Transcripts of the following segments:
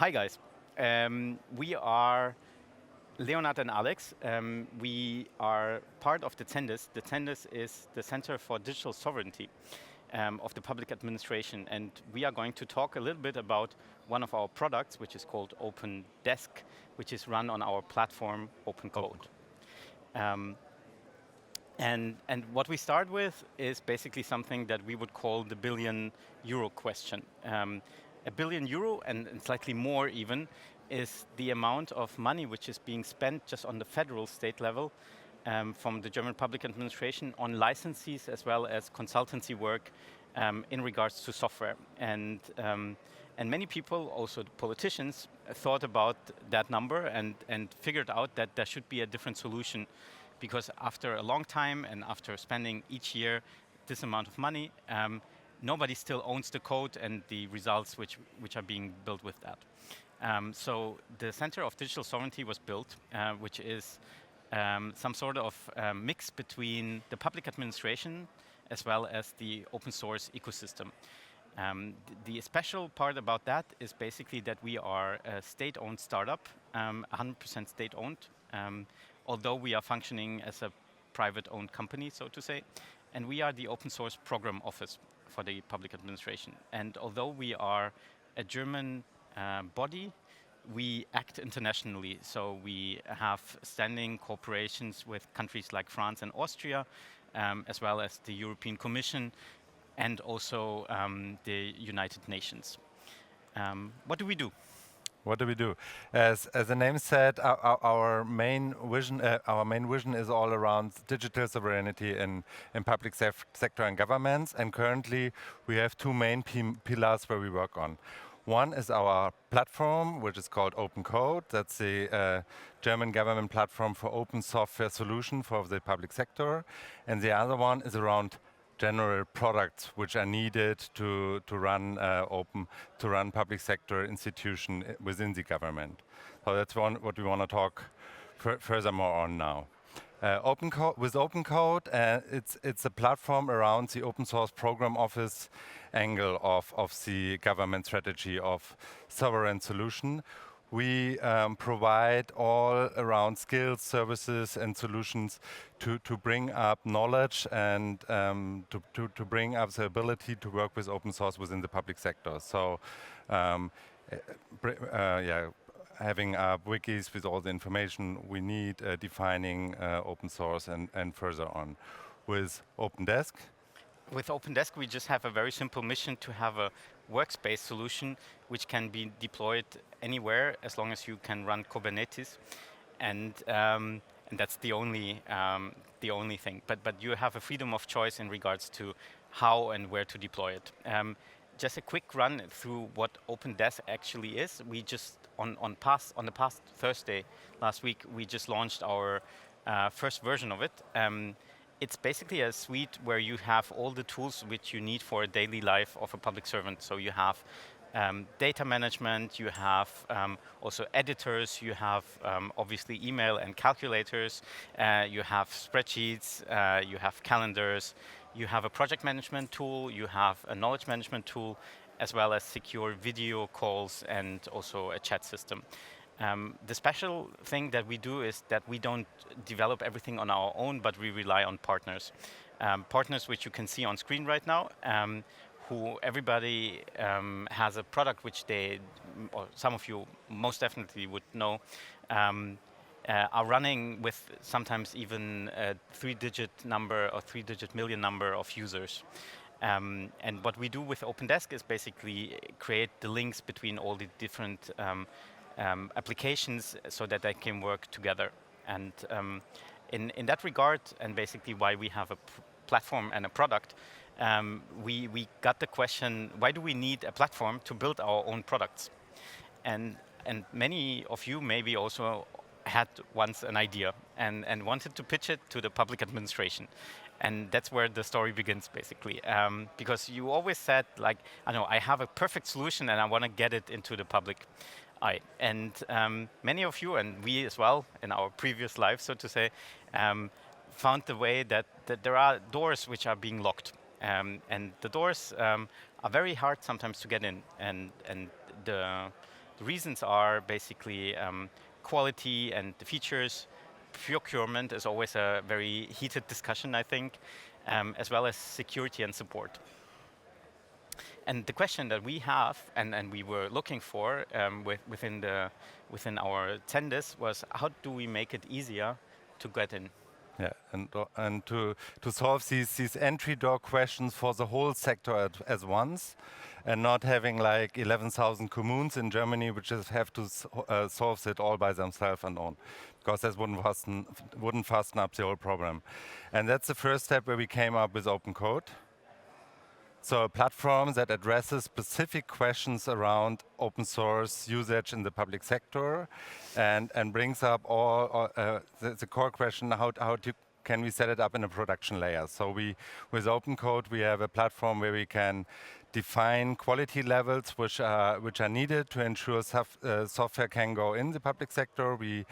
Hi guys. We are Leonhard and Alex. We are part of the ZenDiS. The ZenDiS is the Center for Digital Sovereignty of the public administration, and we are going to talk a little bit about one of our products, which is called Open Desk, which is run on our platform, Open Code. And what we start with is basically something that we would call the €1 billion question. €1 billion, and slightly more even, is the amount of money which is being spent just on the federal state level from the German public administration on licenses as well as consultancy work in regards to software. And many people, also politicians, thought about that number and figured out that there should be a different solution, because after a long time and after spending each year this amount of money, nobody still owns the code and the results which are being built with that. So the Center of Digital Sovereignty was built, which is some sort of mix between the public administration as well as the open source ecosystem. The special part about that is basically that we are a state-owned startup, 100% state-owned, although we are functioning as a private-owned company, so to say, and we are the open source program office for the public administration. And although we are a German body, we act internationally. So we have standing cooperations with countries like France and Austria, as well as the European Commission and also the United Nations. What do we do? What do we do? As the name said, our main vision is all around digital sovereignty in public sector and governments. And currently, we have two main pillars where we work on. One is our platform, which is called Open Code. That's the German government platform for open software solution for the public sector. And the other one is around general products which are needed to run public sector institution within the government. So that's what we want to talk furthermore on now. With Open Code, it's a platform around the open source program office angle of the government strategy of sovereign solution. We provide all around skills, services, and solutions to bring up knowledge and to bring up the ability to work with open source within the public sector. So, having wikis with all the information we need, defining open source and further on. With Open Desk, With Open Desk, we just have a very simple mission to have a workspace solution which can be deployed anywhere as long as you can run Kubernetes, and that's the only thing. But you have a freedom of choice in regards to how and where to deploy it. Just a quick run through what Open Desk actually is. We just on the past Thursday last week, we just launched our first version of it. It's basically a suite where you have all the tools which you need for a daily life of a public servant. So you have data management, you have also editors, you have obviously email and calculators, you have spreadsheets, you have calendars, you have a project management tool, you have a knowledge management tool, as well as secure video calls and also a chat system. The special thing that we do is that we don't develop everything on our own, but we rely on partners. Partners which you can see on screen right now, who everybody has a product which they, or some of you most definitely would know, are running with sometimes even a 3-digit number or 3-digit million number of users. And what we do with Open Desk is basically create the links between all the different applications so that they can work together. And in that regard, and basically why we have a platform and a product, we got the question, why do we need a platform to build our own products? And many of you maybe also had once an idea and wanted to pitch it to the public administration. And that's where the story begins, basically. Because you always said, like, I have a perfect solution and I want to get it into the public eye. And many of you, and we as well, in our previous lives, so to say, found the way that there are doors which are being locked. And the doors are very hard sometimes to get in. And the The reasons are basically quality and the features. Procurement is always a very heated discussion, I think, as well as security and support. And the question that we have, and we were looking for within our ZenDiS was, how do we make it easier to get in? Yeah, and to solve these entry door questions for the whole sector as once, and not having like 11,000 communes in Germany which just have to solve it all by themselves and on, because that wouldn't fasten up the whole problem. And that's the first step where we came up with open code. So a platform that addresses specific questions around open source usage in the public sector, and brings up all the core question: can we set it up in a production layer? So with open code, we have a platform where we can define quality levels which are needed to ensure software can go in the public sector. We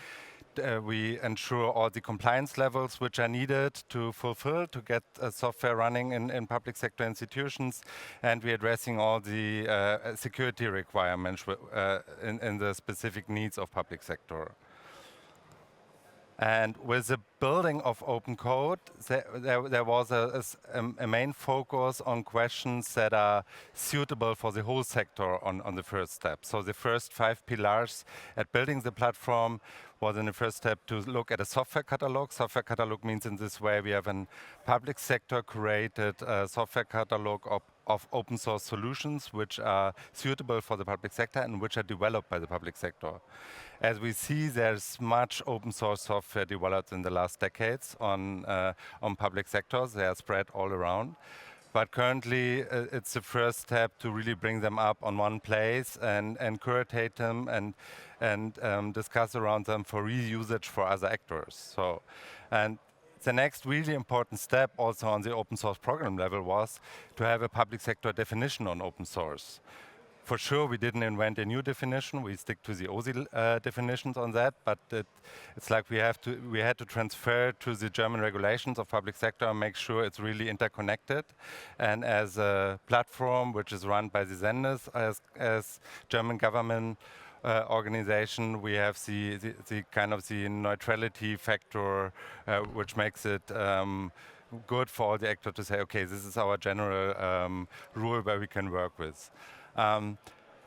ensure all the compliance levels which are needed to fulfill to get software running in public sector institutions, and we're addressing all the security requirements in the specific needs of public sector. And with the building of open code, there was a main focus on questions that are suitable for the whole sector on the first step. So the first 5 pillars at building the platform was in the first step to look at a software catalog. Software catalog means in this way we have a public sector created software catalog of open source solutions which are suitable for the public sector and which are developed by the public sector. As we see, there's much open source software developed in the last decades on public sectors. They are spread all around. But currently, it's the first step to really bring them up on one place and curate them and discuss around them for reusage for other actors. So, and the next really important step also on the open source program level was to have a public sector definition on open source. For sure, we didn't invent a new definition. We stick to the OSI definitions on that, but it's like we had to transfer to the German regulations of public sector and make sure it's really interconnected. And as a platform which is run by the ZenDiS as German government organization, we have the kind of the neutrality factor, which makes it good for all the actors to say, okay, this is our general rule where we can work with.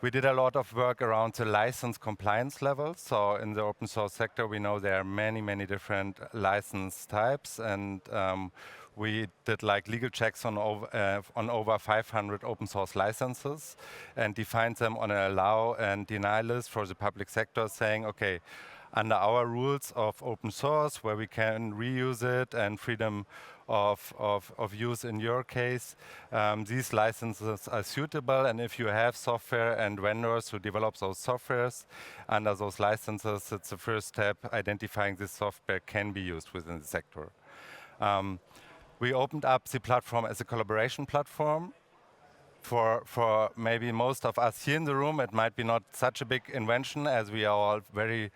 We did a lot of work around the license compliance levels. So in the open source sector, we know there are many different license types, and we did like legal checks on over 500 open source licenses and defined them on an allow and deny list for the public sector, saying, okay, under our rules of open source, where we can reuse it and freedom of use in your case, these licenses are suitable, and if you have software and vendors who develop those softwares under those licenses, it's the first step identifying this software can be used within the sector. We opened up the platform as a collaboration platform. For maybe most of us here in the room, it might be not such a big invention, as we are all very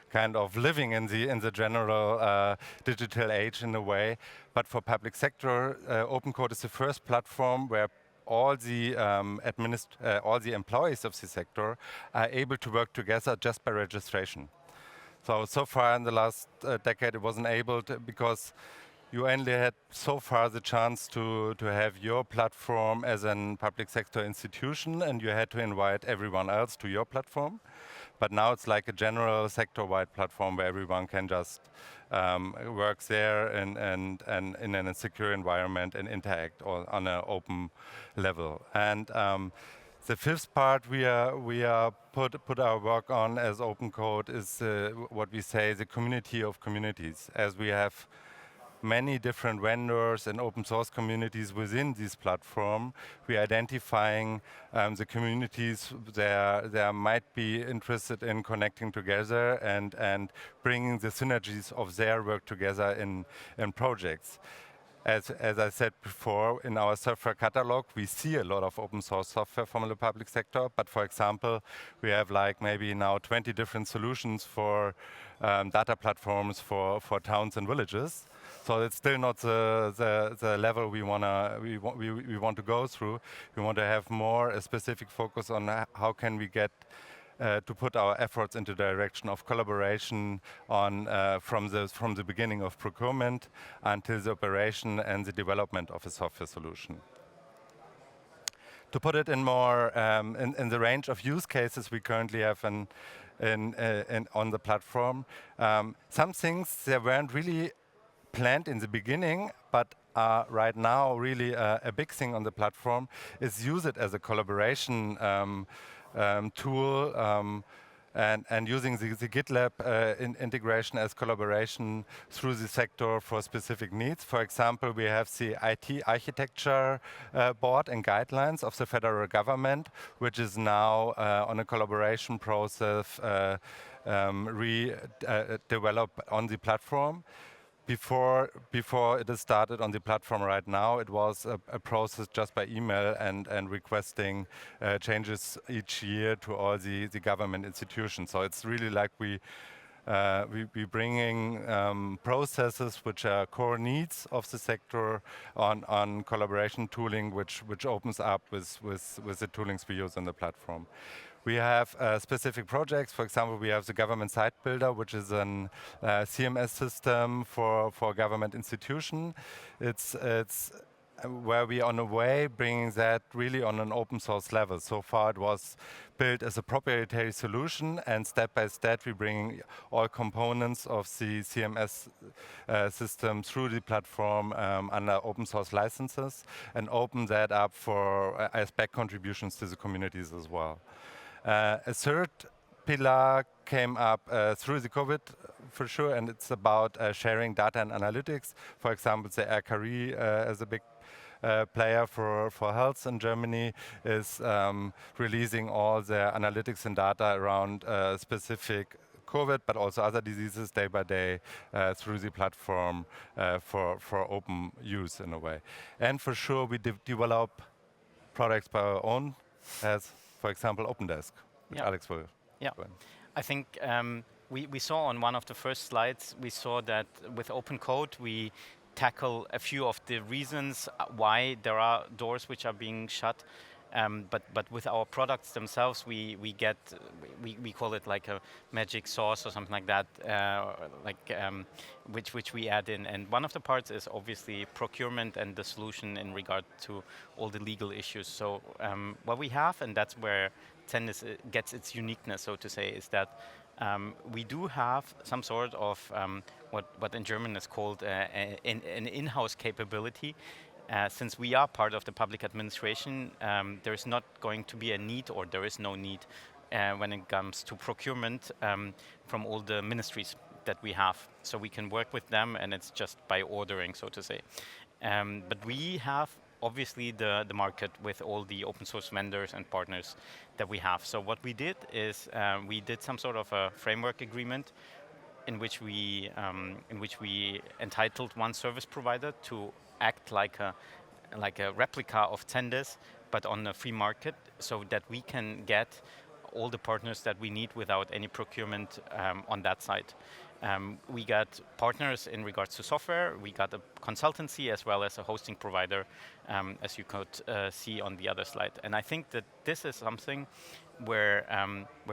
kind of living in the general digital age in a way. But for public sector, open code is the first platform where all the employees of the sector are able to work together just by registration. So far in the last decade, it wasn't able to, because you only had so far the chance to have your platform as a public sector institution, and you had to invite everyone else to your platform. But now it's like a general sector-wide platform where everyone can just work there and in a secure environment and interact all on an open level. And the fifth part we put our work on as open code is what we say the community of communities, as we have many different vendors and open source communities within this platform. We're identifying the communities that might be interested in connecting together and bringing the synergies of their work together in projects. As I said before, in our software catalog, we see a lot of open source software from the public sector. But for example, we have like maybe now 20 different solutions for data platforms for towns and villages. So it's still not the level we want to go through. We want to have more a specific focus on how can we get to put our efforts into the direction of collaboration on from the beginning of procurement until the operation and the development of a software solution. To put it in more in the range of use cases we currently have on the platform, some things they weren't really planned in the beginning, but right now really a big thing on the platform is use it as a collaboration tool and using the GitLab integration as collaboration through the sector for specific needs. For example, we have the IT architecture board and guidelines of the federal government, which is now on a collaboration process developed on the platform. Before it is started on the platform right now, it was a process just by email and requesting changes each year to all the government institutions. So it's really like we bringing processes which are core needs of the sector on collaboration tooling, which opens up with the toolings we use on the platform. We have specific projects. For example, we have the government site builder, which is a CMS system for government institution. It's where we on a way bringing that really on an open source level. So far it was built as a proprietary solution, and step by step we bring all components of the CMS system through the platform under open source licenses and open that up for as back contributions to the communities as well. A third pillar came up through the COVID for sure, and it's about sharing data and analytics. For example, the RKI as a big player for health in Germany is releasing all the analytics and data around specific COVID, but also other diseases day by day through the platform for open use in a way. And for sure, we develop products by our own, as for example, OpenDesk, which Alex will. Yeah, I think we saw on one of the first slides, we saw that with open code, we tackle a few of the reasons why there are doors which are being shut. But with our products themselves, we call it like a magic sauce or something like that, which we add in. And one of the parts is obviously procurement and the solution in regard to all the legal issues. So what we have, and that's where ZenDiS gets its uniqueness, so to say, is that we do have some sort of what in German is called an in-house capability. Since we are part of the public administration, there is not going to be a need, or there is no need when it comes to procurement from all the ministries that we have. So we can work with them, and it's just by ordering, so to say. But we have obviously the market with all the open source vendors and partners that we have. So what we did is we did some sort of a framework agreement in which we entitled one service provider to act like a replica of ZenDiS, but on a free market, so that we can get all the partners that we need without any procurement on that side. We got partners in regards to software, we got a consultancy as well as a hosting provider, as you could see on the other slide. And I think that this is something where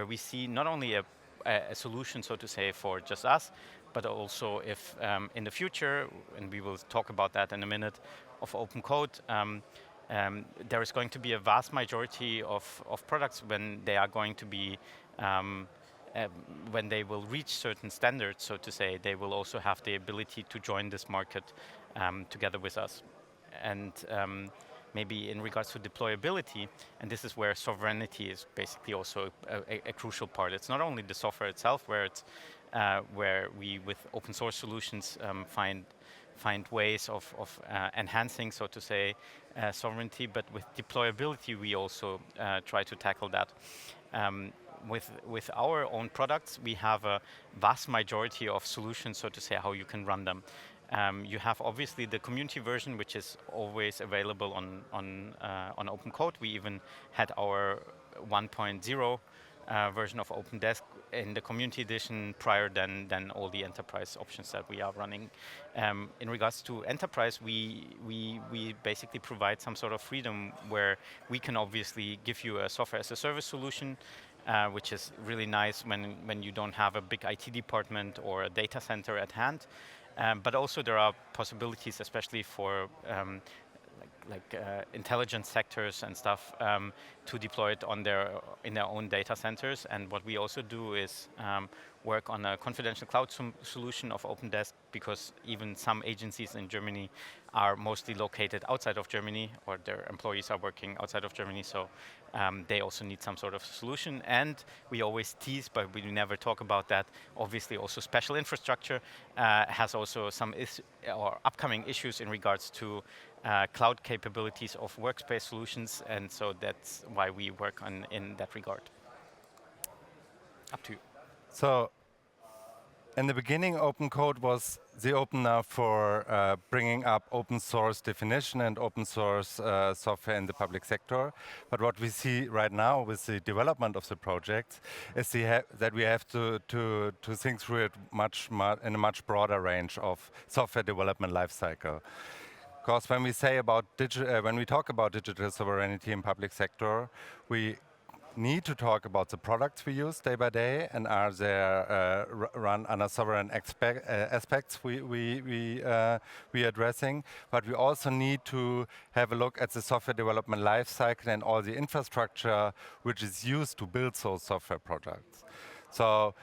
we see not only a solution, so to say, for just us, but also if in the future, and we will talk about that in a minute, of open code, there is going to be a vast majority of products when they are going to be, when they will reach certain standards, so to say, they will also have the ability to join this market together with us. And maybe in regards to deployability, and this is where sovereignty is basically also a crucial part. It's not only the software itself, where it's where we, with open source solutions, find ways of enhancing, so to say, sovereignty, but with deployability, we also try to tackle that. With our own products, we have a vast majority of solutions, so to say, how you can run them. You have obviously the community version, which is always available on open code. We even had our 1.0 version of OpenDesk in the community edition prior than all the enterprise options that we are running. In regards to enterprise, we basically provide some sort of freedom where we can obviously give you a software as a service solution, which is really nice when you don't have a big IT department or a data center at hand. But also there are possibilities, especially for intelligent sectors and stuff, to deploy it in their own data centers. And what we also do is work on a confidential cloud solution of OpenDesk, because even some agencies in Germany are mostly located outside of Germany, or their employees are working outside of Germany, so they also need some sort of solution. And we always tease, but we never talk about that. Obviously, also special infrastructure has also some or upcoming issues in regards to cloud capabilities of workspace solutions, and so that's why we work on in that regard. Up to you. So, in the beginning, open code was the opener for bringing up open source definition and open source software in the public sector. But what we see right now with the development of the project is that we have to think through it in a much broader range of software development lifecycle. Because when we talk about digital sovereignty in public sector, we need to talk about the products we use day by day and are there run under sovereign aspects we addressing. But we also need to have a look at the software development lifecycle and all the infrastructure which is used to build those software products. So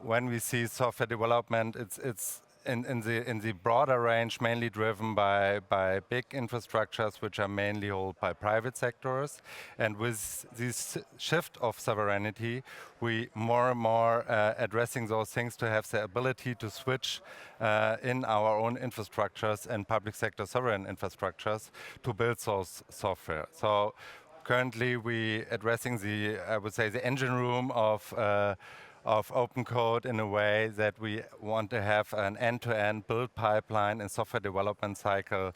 when we see software development, it's in the broader range, mainly driven by big infrastructures, which are mainly held by private sectors. And with this shift of sovereignty, we more and more addressing those things to have the ability to switch in our own infrastructures and public sector sovereign infrastructures to build those software. So currently, we addressing I would say, the engine room of open code in a way that we want to have an end-to-end build pipeline and software development cycle,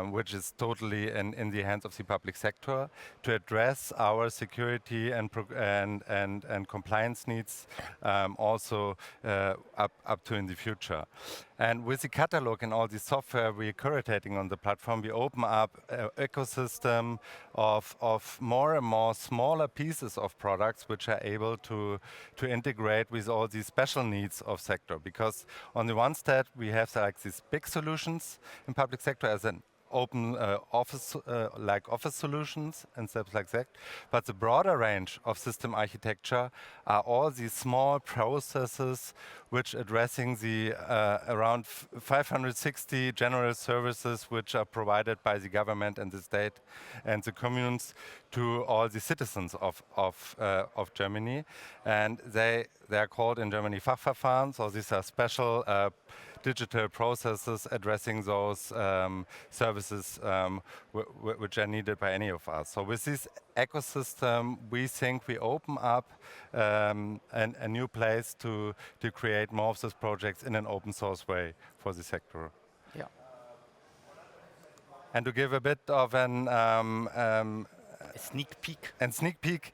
which is totally in the hands of the public sector to address our security and compliance needs, also up to in the future. And with the catalog and all the software we're curating on the platform, we open up an ecosystem of more and more smaller pieces of products which are able to integrate with all these special needs of sector. Because on the one side, we have these big solutions in public sector as an open office solutions and stuff like that. But the broader range of system architecture are all these small processes which addressing the around 560 general services which are provided by the government and the state and the communes to all the citizens of Germany. And they are called in Germany Fachverfahren, so these are special digital processes addressing those services which are needed by any of us. So with this ecosystem, we think we open up a new place to create more of these projects in an open source way for the sector. Yeah. And to give a bit of a sneak peek,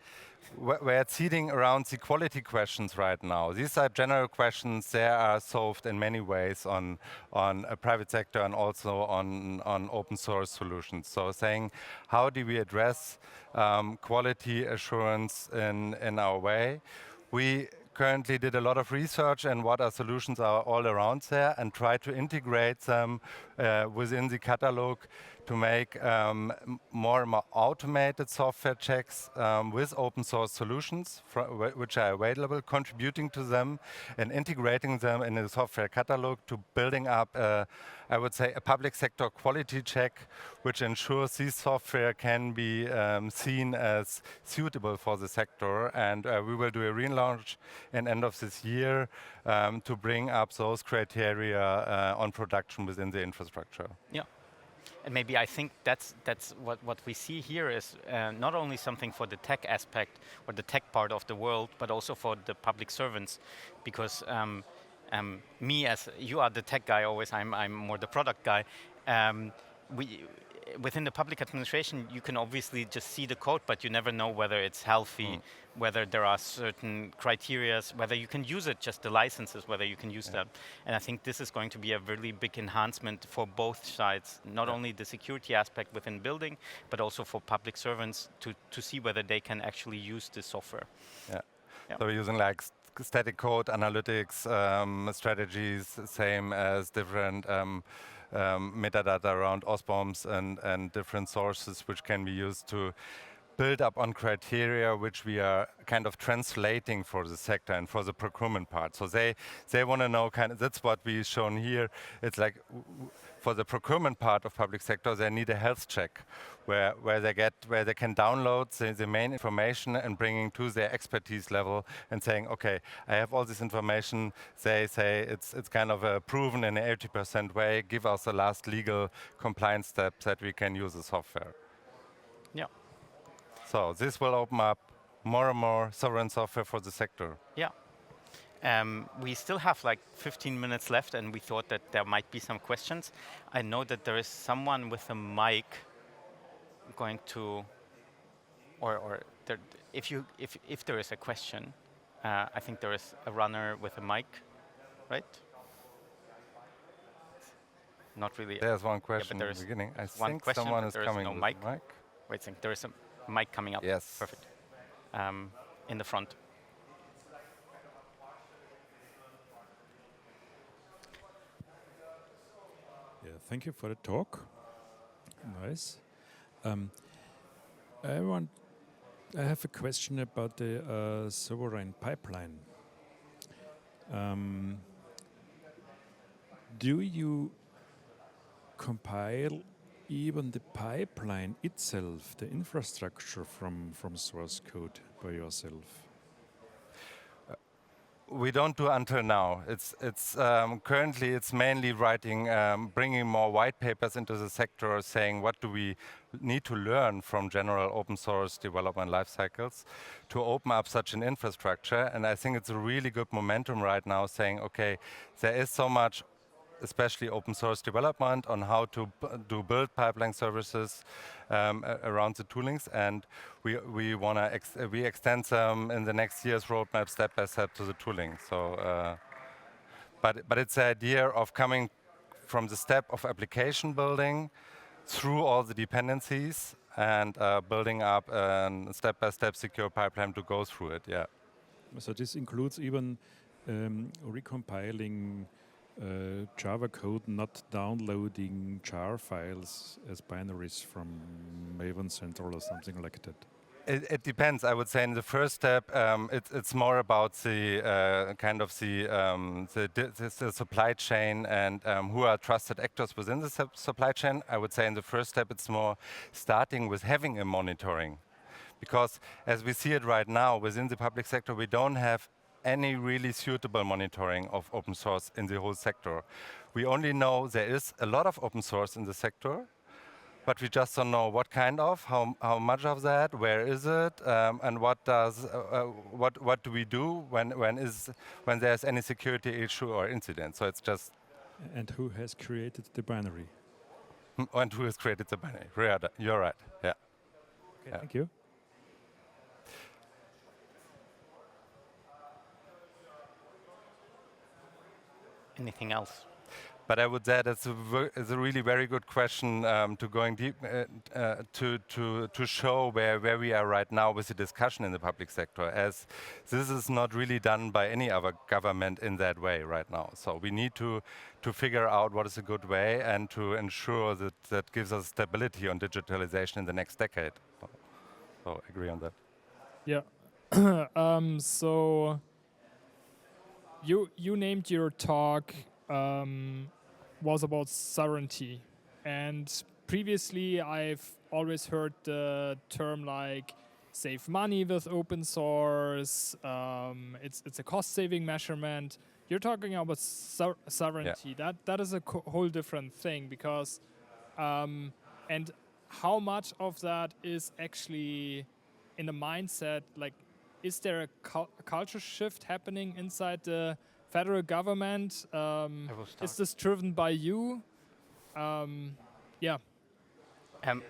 we're seeding around the quality questions right now. These are general questions. They are solved in many ways on a private sector and also on open source solutions. So saying, how do we address quality assurance in our way? We currently did a lot of research and what our solutions are all around there and try to integrate them within the catalog to make more and more automated software checks with open source solutions which are available, contributing to them and integrating them in the software catalog to building up, I would say, a public sector quality check which ensures this software can be seen as suitable for the sector. And we will do a relaunch in end of this year to bring up those criteria on production within the infrastructure. Yeah. And maybe I think that's what we see here is not only something for the tech aspect or the tech part of the world, but also for the public servants, because me, as you are the tech guy always, I'm more the product guy. within the public administration, you can obviously just see the code, but you never know whether it's healthy, whether there are certain criteria, whether you can use it, just the licenses, whether you can use them. And I think this is going to be a really big enhancement for both sides, not only the security aspect within building, but also for public servants to see whether they can actually use this software. Yeah. Yeah. So we're using like static code analytics strategies, same as different metadata around OSBOMs and different sources which can be used to build up on criteria which we are kind of translating for the sector and for the procurement part. So they want to know that's what we've shown here. It's like for the procurement part of public sector, they need a health check where they can download the main information and bringing to their expertise level and saying, okay, I have all this information. They say it's kind of proven in an 80% way. Give us the last legal compliance steps that we can use the software. Yeah. So this will open up more and more sovereign software for the sector. Yeah. We still have like 15 minutes left, and we thought that there might be some questions. I know that there is someone with a mic going to, or there, if there is a question, I think there is a runner with a mic, right? Not really. There's one question in the beginning. I think someone is coming with a mic. Wait a second, there is a mic coming up. Yes. Perfect. In the front. Yeah, thank you for the talk. Nice. I have a question about the sovereign pipeline. Do you compile even the pipeline itself, the infrastructure from source code by yourself? We don't do until now. It's currently it's mainly writing, bringing more white papers into the sector, saying what do we need to learn from general open source development life cycles to open up such an infrastructure. And I think it's a really good momentum right now, saying okay, there is so much, especially open source development on how to build pipeline services around the toolings, and we want to we extend them in the next year's roadmap step by step to the tooling. So, but it's the idea of coming from the step of application building through all the dependencies and building up a step-by-step secure pipeline to go through it. Yeah. So this includes even recompiling Java code, not downloading jar files as binaries from Maven Central or something like that. It depends. I would say in the first step, it's more about the kind of the supply chain and who are trusted actors within the supply chain. I would say in the first step, it's more starting with having a monitoring, because as we see it right now within the public sector, we don't have any really suitable monitoring of open source in the whole sector. We only know there is a lot of open source in the sector, but we just don't know what kind of, how much of that, where is it, and what do we do when there's any security issue or incident. So it's just. And who has created the binary? And who has created the binary? You're right. Yeah. Okay, yeah. Thank you. Anything else? But I would say that's a really very good question to going deep to show where we are right now with the discussion in the public sector, as this is not really done by any other government in that way right now. So we need to figure out what is a good way and to ensure that gives us stability on digitalization in the next decade. So I agree on that. Yeah. So you named your talk was about sovereignty, and previously I've always heard the term like save money with open source. It's a cost-saving measurement. You're talking about sovereignty. Yeah. That is a whole different thing, because and how much of that is actually in the mindset, like, is there a culture shift happening inside the federal government? Is this driven by you? Yeah. Um,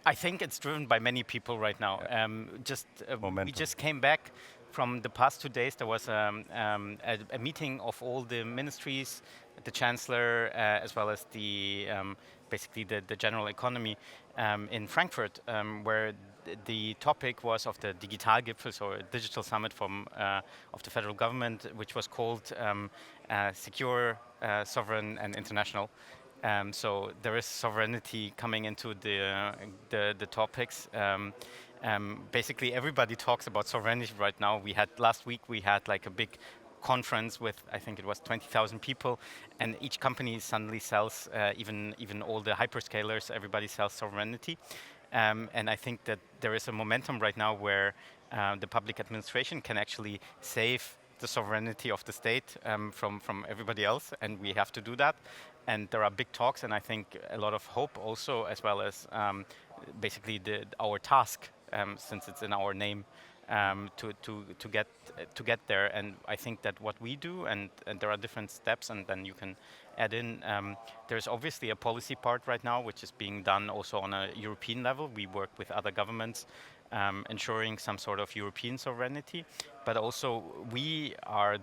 I think it's driven by many people right now. We Momentum. just came back from the past 2 days. There was a meeting of all the ministries, the chancellor, as well as the basically the general economy in Frankfurt, where the topic was of the Digitalgipfel, so a digital summit from of the federal government, which was called Secure, Sovereign, and International. So there is sovereignty coming into the topics. Basically, everybody talks about sovereignty right now. Last week we had like a big conference with, I think it was 20,000 people, and each company suddenly sells, even all the hyperscalers, everybody sells sovereignty. And I think that there is a momentum right now where the public administration can actually save the sovereignty of the state from everybody else, and we have to do that. And there are big talks, and I think a lot of hope also, as well as basically our task, since it's in our name, to get there. And I think that what we do, and there are different steps, and then you can add in. There's obviously a policy part right now, which is being done also on a European level. We work with other governments, ensuring some sort of European sovereignty, but also we are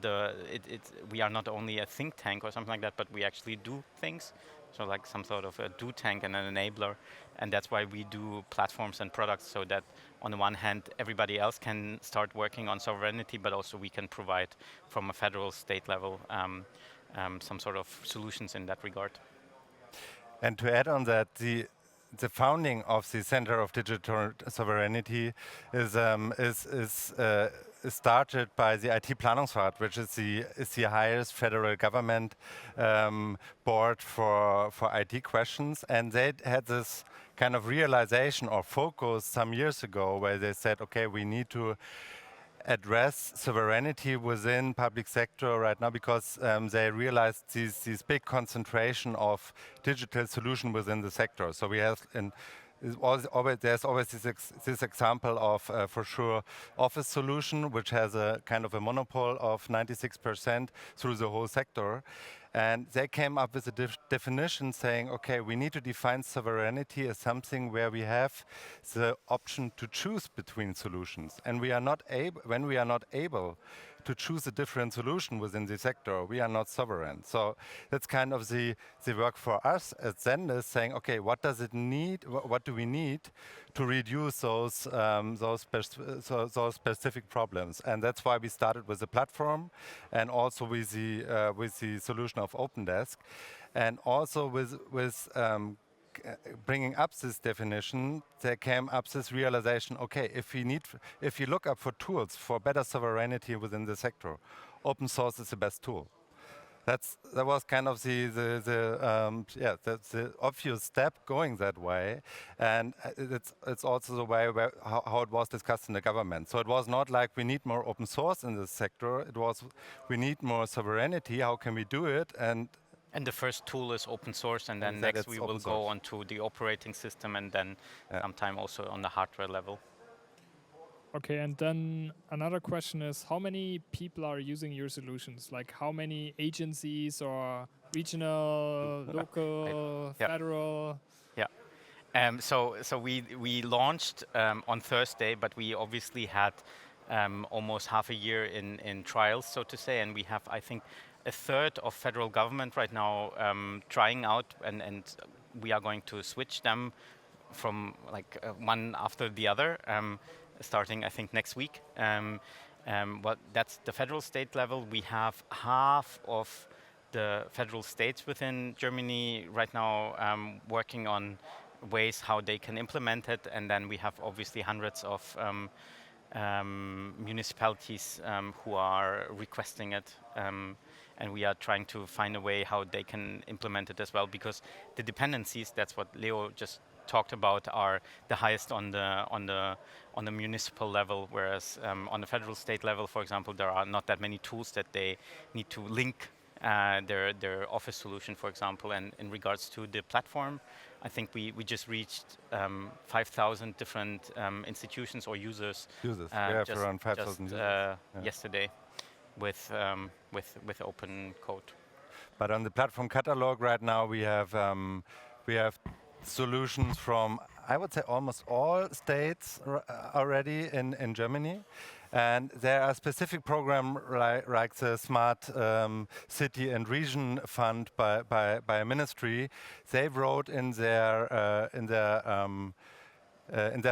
we are not only a think tank or something like that, but we actually do things. So like some sort of a do tank and an enabler, and that's why we do platforms and products, so that on the one hand everybody else can start working on sovereignty, but also we can provide from a federal state level some sort of solutions in that regard. And to add on that, the founding of the Center of Digital Sovereignty is started by the IT Planungsrat, which is the highest federal government board for IT questions, and they had this kind of realization or focus some years ago, where they said, okay, we need to address sovereignty within public sector right now, because they realized this big concentration of digital solution within the sector. So we have there's always this example of, for sure, office solution, which has a kind of a monopoly of 96% through the whole sector. And they came up with a definition saying, okay, we need to define sovereignty as something where we have the option to choose between solutions. And when we are not able to choose a different solution within the sector, we are not sovereign. So that's kind of the work for us at ZenDiS, saying, okay, what does it need? What do we need to reduce those specific problems? And that's why we started with the platform, and also with the solution of OpenDesk, and also with bringing up this definition, there came up this realization, okay, if you look up for tools for better sovereignty within the sector, open source is the best tool. That was kind of the obvious step going that way, and it's also the way how it was discussed in the government. So it was not like we need more open source in this sector. It was we need more sovereignty. How can we do it? And the first tool is open source, and then next we will go on to the operating system, and then sometime also on the hardware level. Okay, and then another question is, how many people are using your solutions? Like how many agencies or regional, local, federal? Yeah. So we launched on Thursday, but we obviously had almost half a year in trials, so to say, and we have, I think, a third of federal government right now trying out, and we are going to switch them from like one after the other, starting I think next week. But that's the federal state level. We have half of the federal states within Germany right now working on ways how they can implement it, and then we have obviously hundreds of municipalities who are requesting it. And we are trying to find a way how they can implement it as well, because the dependencies, that's what Leo just talked about, are the highest on the municipal level, whereas on the federal state level, for example, there are not that many tools that they need to link their office solution, for example. And in regards to the platform, I think we just reached 5,000 different institutions or users. We have around 5,000 users yesterday. With open code. But on the platform catalog right now, we have solutions from, I would say, almost all states already in Germany. And there are specific programs like the Smart City and Region Fund by a ministry. They wrote in their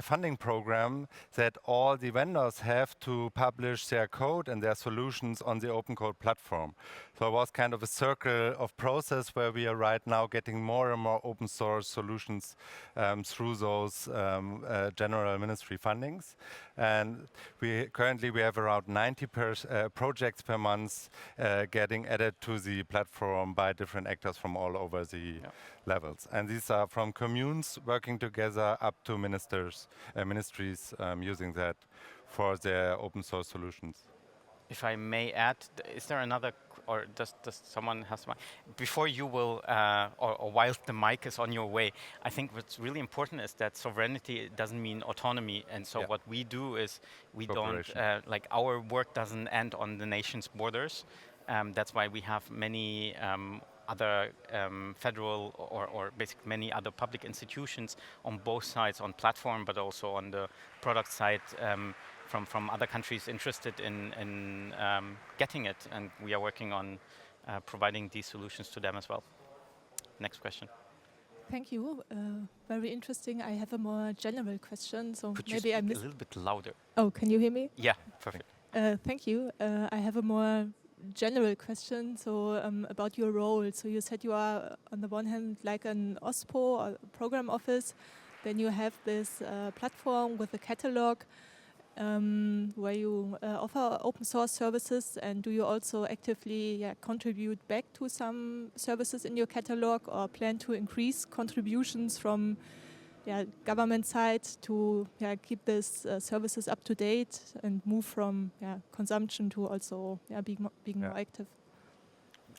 funding program that all the vendors have to publish their code and their solutions on the open code platform. So it was kind of a circle of process where we are right now getting more and more open source solutions through those general ministry fundings. And currently we have around 90 projects per month getting added to the platform by different actors from all over the levels. And these are from communes working together up to ministries using that for their open source solutions. If I may add, is there another, or does someone has to, before you will, or whilst the mic is on your way, I think what's really important is that sovereignty doesn't mean autonomy. And so what we do is we don't, like our work doesn't end on the nation's borders. That's why we have many other federal or basically many other public institutions on both sides, on platform, but also on the product side, from other countries interested in getting it, and we are working on providing these solutions to them as well. Next question. Thank you. Very interesting. I have a more general question. So Could maybe you I speak missed. a little bit louder? Oh, can you hear me? Yeah, perfect. Thank you. I have a more general question. So about your role. So you said you are on the one hand like an OSPO or program office. Then you have this platform with a catalog. Where you offer open source services, and do you also actively contribute back to some services in your catalog, or plan to increase contributions from government side to keep these services up to date and move from consumption to also being more active?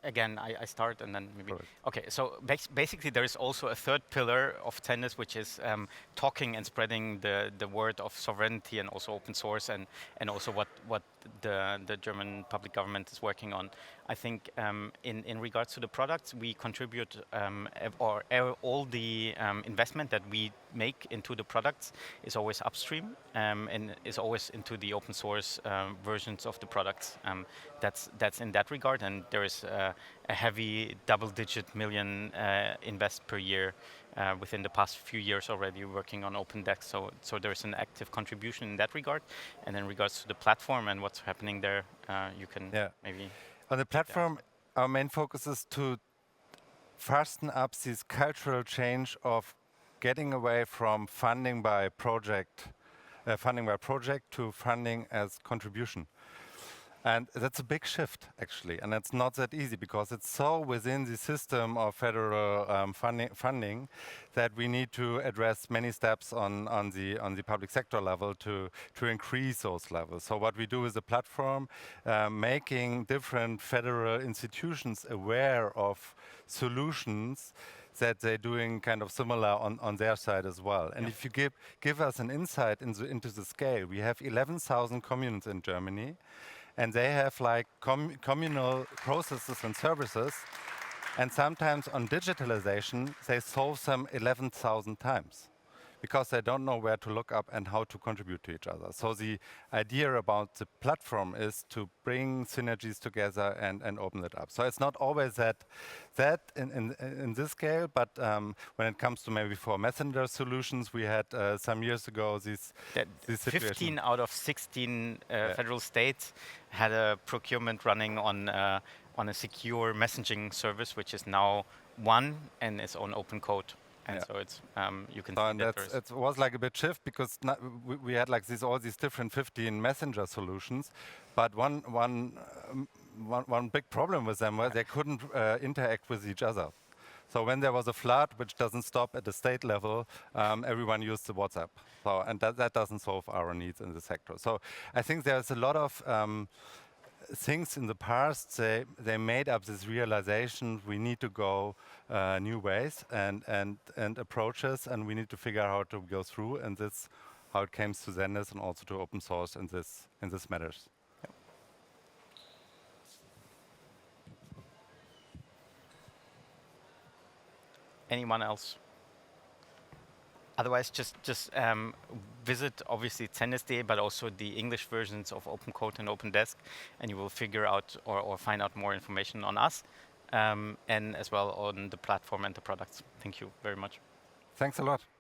Again, I start and then maybe. Okay, so basically there is also a third pillar of ZenDiS, which is talking and spreading the word of sovereignty and also open source, and also what the German public government is working on. I think in regards to the products, we contribute all the investment that we make into the products is always upstream and is always into the open source versions of the products. That's in that regard, and there is a heavy double-digit million invest per year within the past few years already working on OpenDex. So there's an active contribution in that regard. And in regards to the platform and what's happening there, you can maybe. On the platform, our main focus is to fasten up this cultural change of getting away from funding by project to funding as contribution. And that's a big shift, actually, and it's not that easy because it's so within the system of federal funding that we need to address many steps on the public sector level to increase those levels. So what we do is a platform making different federal institutions aware of solutions that they're doing kind of similar on their side as well. And if you give us an insight into the scale, we have 11,000 communes in Germany, and they have like communal processes and services, and sometimes on digitalization, they solve them 11,000 times because they don't know where to look up and how to contribute to each other. So the idea about the platform is to bring synergies together and open it up. So it's not always that in this scale, but when it comes to maybe for messenger solutions, we had some years ago this 15 out of 16 federal states had a procurement running on a secure messaging service, which is now one and is on open code. And so it's you can see that it was like a bit shift because we had like all these different 15 messenger solutions, but one big problem with them was they couldn't interact with each other. So when there was a flood, which doesn't stop at the state level, everyone used the WhatsApp. So and that doesn't solve our needs in the sector. So I think there's a lot of things in the past, they made up this realization we need to go new ways and approaches, and we need to figure out how to go through, and that's how it came to ZenDiS and also to open source in this matters. Anyone else? otherwise, just visit obviously ZenDiS, but also the English versions of OpenCode and OpenDesk, and you will figure out or find out more information on us, and as well on the platform and the products. Thank you very much. Thanks a lot.